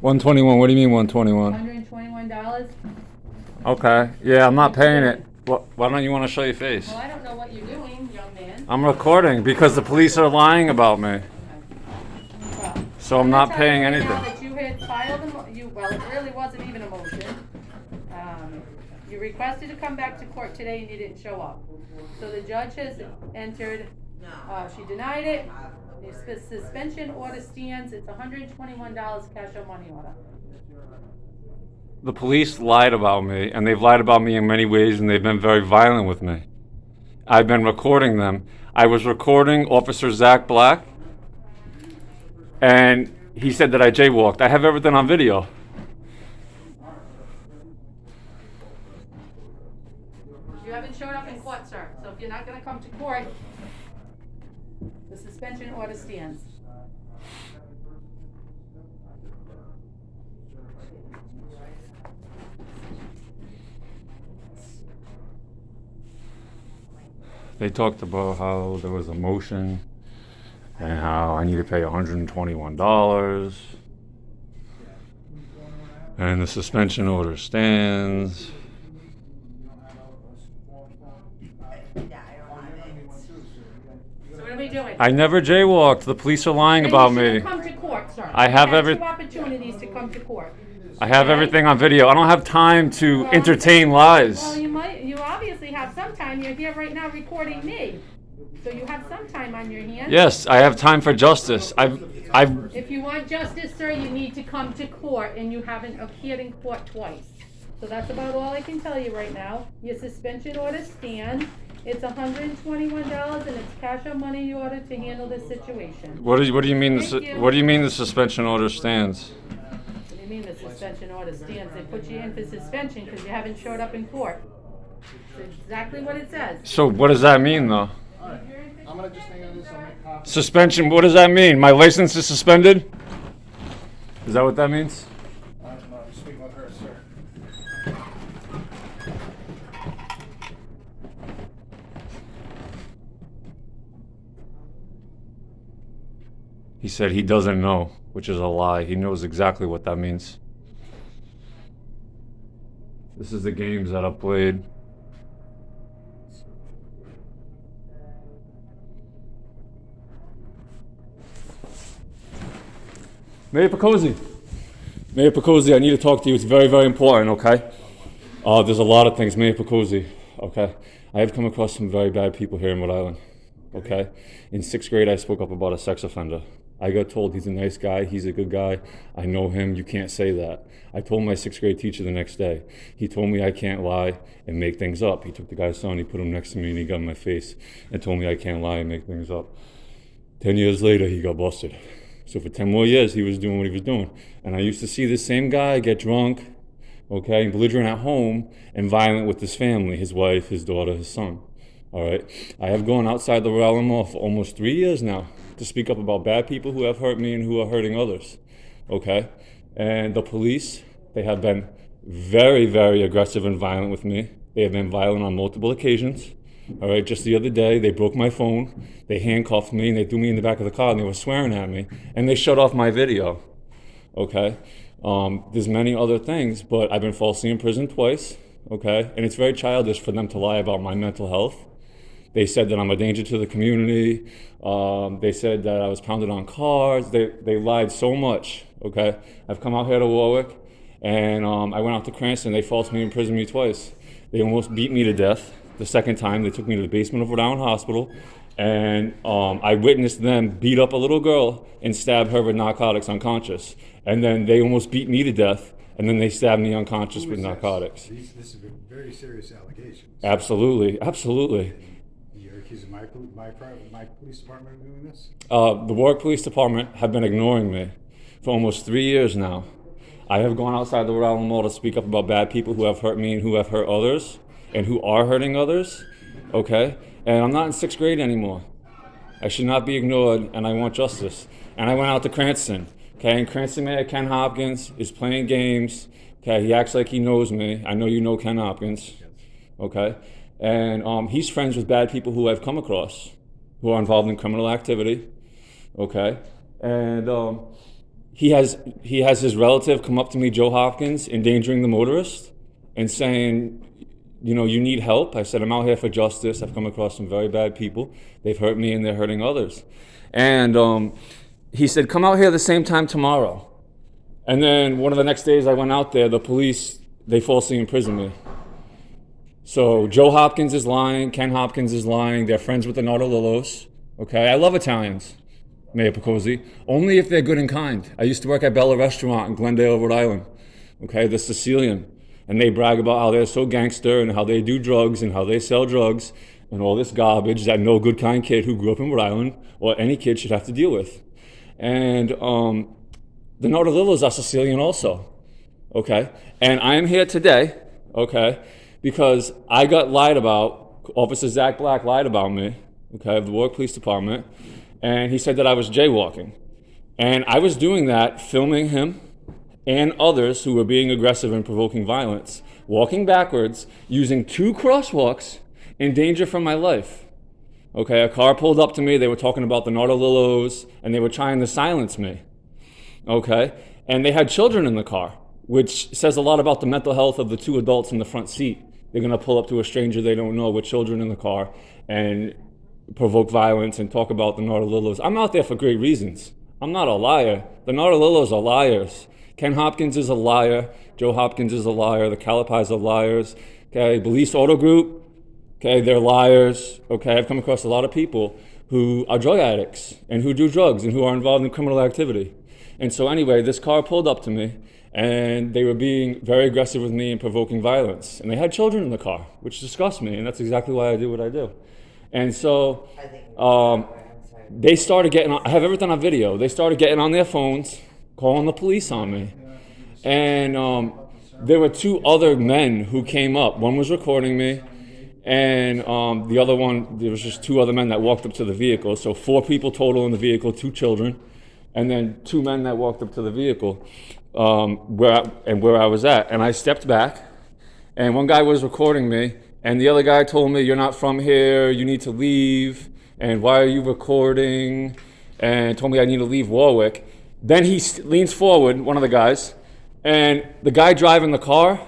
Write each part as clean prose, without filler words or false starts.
121. What do you mean 121? $121? Okay. Yeah, I'm not paying it. Why don't you want to show your face? Well, I don't know what you're doing, young man. I'm recording because the police are lying about me. Well, So I'm not paying now anything. that you had filed well, it really wasn't even a motion. You requested to come back to court today and you didn't show up. So the judge has entered, she denied it. The suspension order stands. It's $121 cash on money order. The police lied about me, and they've lied about me in many ways, and they've been very violent with me. I've been recording them. I was recording Officer Zach Black, and he said that I jaywalked. I have everything on video. You haven't showed up in court, sir. So if you're not going to come to court, the suspension order stands. They talked about how there was a motion and how I need to pay $121. And the suspension order stands. So what are we doing? I never jaywalked. The police are lying about You me. should come to court, sir. I have You every- two opportunities to come to court. I have everything on video. I don't have time to Well, entertain Well, lies. you obviously have some time. You're here right now recording me. So you have some time on your hands. Yes, I have time for justice. I've If you want justice, sir, you need to come to court, and you haven't appeared in court twice. So that's about all I can tell you right now. Your suspension order stands. It's $121, and it's cash on money order to handle this situation. what do you mean Thank you. what do you mean the suspension order stands? What do you mean the suspension order stands? They put you in for suspension because you haven't showed up in court. It's exactly what it says. So what does that mean though? I'm gonna just hang on this. I'll make copies. Suspension, what does that mean? My license is suspended? Is that what that means? I'm speaking with her, sir. He said he doesn't know, which is a lie. He knows exactly what that means. This is the games that I've played. Mayor Picozzi. Mayor Picozzi, I need to talk to you. It's very, very important, okay? There's a lot of things. Mayor Picozzi, okay? I have come across some very bad people here in Rhode Island, okay? In 6th grade, I spoke up about a sex offender. I got told he's a nice guy, he's a good guy, I know him, you can't say that. I told my 6th grade teacher the next day. He told me I can't lie and make things up. He took the guy's son, he put him next to me, and he got in my face and told me I can't lie and make things up. 10 years later, he got busted. So for 10 more years, he was doing what he was doing. And I used to see this same guy get drunk, okay, and belligerent at home and violent with his family, his wife, his daughter, his son. All right. I have gone outside the Rhode Island Mall for almost 3 years now to speak up about bad people who have hurt me and who are hurting others. Okay. And the police, they have been very, very aggressive and violent with me. They have been violent on multiple occasions. All right. Just the other day, they broke my phone. They handcuffed me and they threw me in the back of the car and they were swearing at me and they shut off my video. Okay. There's many other things, but I've been falsely imprisoned twice. Okay. And it's very childish for them to lie about my mental health. They said that I'm a danger to the community. They said that I was pounded on cars. They lied so much, okay? I've come out here to Warwick, and I went out to Cranston. They falsely imprisoned me twice. They almost beat me to death. The second time, they took me to the basement of Rhode Island Hospital, and I witnessed them beat up a little girl and stab her with narcotics unconscious. And then they almost beat me to death, and then they stabbed me unconscious with narcotics. This is very serious allegations. Absolutely, absolutely. You're accusing my police department of doing this? The Warwick Police Department have been ignoring me for almost 3 years now. I have gone outside the Rhode Island Mall to speak up about bad people who have hurt me and who have hurt others and who are hurting others, okay? And I'm not in 6th grade anymore. I should not be ignored, and I want justice. And I went out to Cranston, okay? And Cranston Mayor Ken Hopkins is playing games, okay? He acts like he knows me. I know you know Ken Hopkins, okay? And he's friends with bad people who I've come across, who are involved in criminal activity, okay? And he has his relative come up to me, Joe Hopkins, endangering the motorist and saying, you know, you need help. I said, I'm out here for justice. I've come across some very bad people. They've hurt me and they're hurting others. And he said, come out here the same time tomorrow. And then one of the next days I went out there, the police, they falsely imprisoned me. So Joe Hopkins is lying, Ken Hopkins is lying, they're friends with the Nautilillos. Okay, I love Italians, Mayor Picozzi, only if they're good and kind. I used to work at Bella Restaurant in Glendale, Rhode Island. Okay, the Sicilian. And they brag about how they're so gangster and how they do drugs and how they sell drugs and all this garbage that no good, kind kid who grew up in Rhode Island or any kid should have to deal with. And the Nautilillos are Sicilian also. Okay, and I am here today, okay, because I got lied about. Officer Zach Black lied about me, okay, of the Warwick Police Department, and he said that I was jaywalking. And I was doing that, filming him and others who were being aggressive and provoking violence, walking backwards, using 2 crosswalks in danger from my life. Okay, a car pulled up to me, they were talking about the Nautilillos, and they were trying to silence me. Okay, and they had children in the car, which says a lot about the mental health of the 2 adults in the front seat. They're gonna pull up to a stranger they don't know with children in the car and provoke violence and talk about the Nautilillos. I'm out there for great reasons. I'm not a liar. The Nautilillos are liars. Ken Hopkins is a liar. Joe Hopkins is a liar. The Calipis are liars. Okay, Belize Auto Group, okay, they're liars. Okay, I've come across a lot of people who are drug addicts and who do drugs and who are involved in criminal activity. And so anyway, this car pulled up to me and they were being very aggressive with me and provoking violence. And they had children in the car, which disgusts me, and that's exactly why I do what I do. And so they started getting on, I have everything on video, they started getting on their phones, calling the police on me. And there were 2 other men who came up. One was recording me, and the other one, there was just 2 other men that walked up to the vehicle. So 4 people total in the vehicle, 2 children, and then 2 men that walked up to the vehicle where I was at. And I stepped back, and one guy was recording me, and the other guy told me, you're not from here, you need to leave, and why are you recording? And told me I need to leave Warwick. Then he leans forward, one of the guys, and the guy driving the car,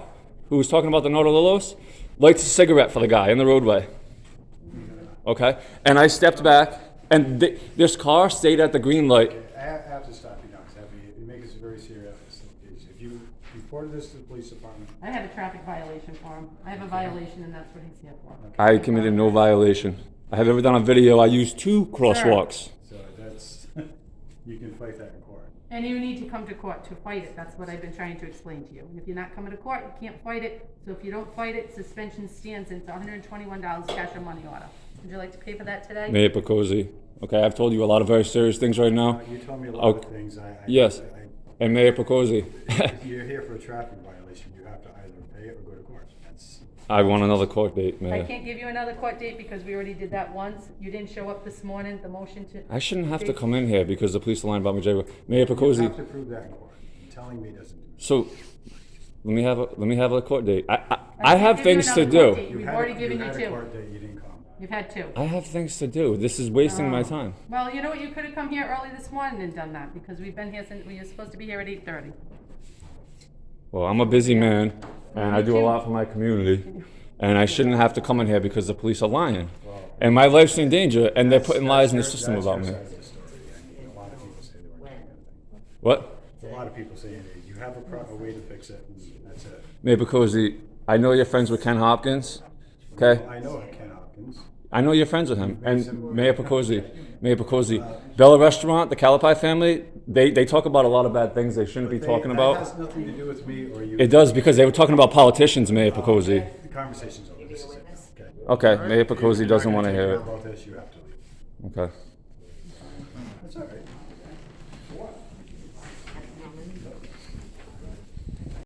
who was talking about the Nautilillos, lights a cigarette for the guy in the roadway. Okay? And I stepped back, and this car stayed at the green light. I have to stop you now, because you make this a very serious case. If you reported this to the police department. I have a traffic violation for him. I have a violation and that's what he's here for. I committed no violation. I have everything on video. I used 2 crosswalks. So that's, you can fight that in court. And you need to come to court to fight it. That's what I've been trying to explain to you. And if you're not coming to court, you can't fight it. So if you don't fight it, suspension stands and it's $121 cash or money order. Would you like to pay for that today? Mayor Picozzi. Okay, I've told you a lot of very serious things right now. You told me a lot of things. Yes, and Mayor Picozzi. You're here for a traffic violation. You have to either pay it or go to court. I want another court date, Mayor. I can't give you another court date because we already did that once. You didn't show up this morning, the motion to... I shouldn't have to come in here because the police are lying about me, jaywalk. Mayor Picozzi. You have to prove that in court. You're telling me doesn't do it. So, let me have a court date. I have things to do. We've already given you You had a 2. court date, you didn't come. You've had 2. I have things to do. This is wasting my time. Well, you know what? You could have come here early this morning and done that because we've been here since we were supposed to be here at 8:30. Well, I'm a busy man, and I do a lot for my community, and I shouldn't have to come in here because the police are lying. And my life's in danger, and they're putting lies in the system about me. A lot of people say they weren't doing anything. What? A lot of people saying you have a proper way to fix it, and that's it. Mayor Picozzi, I know you're friends with Ken Hopkins, okay? I know Ken Hopkins. I know you're friends with him. And Mayor Picozzi, Bella Restaurant, the Calipi family, they talk about a lot of bad things they shouldn't be talking That about. has nothing to do with me or you. It does because they were talking about politicians, Mayor Picozzi. The conversation's over. This is it. Okay. Okay, Mayor Picozzi doesn't want to hear it. About this, you have to leave. Okay. That's all right.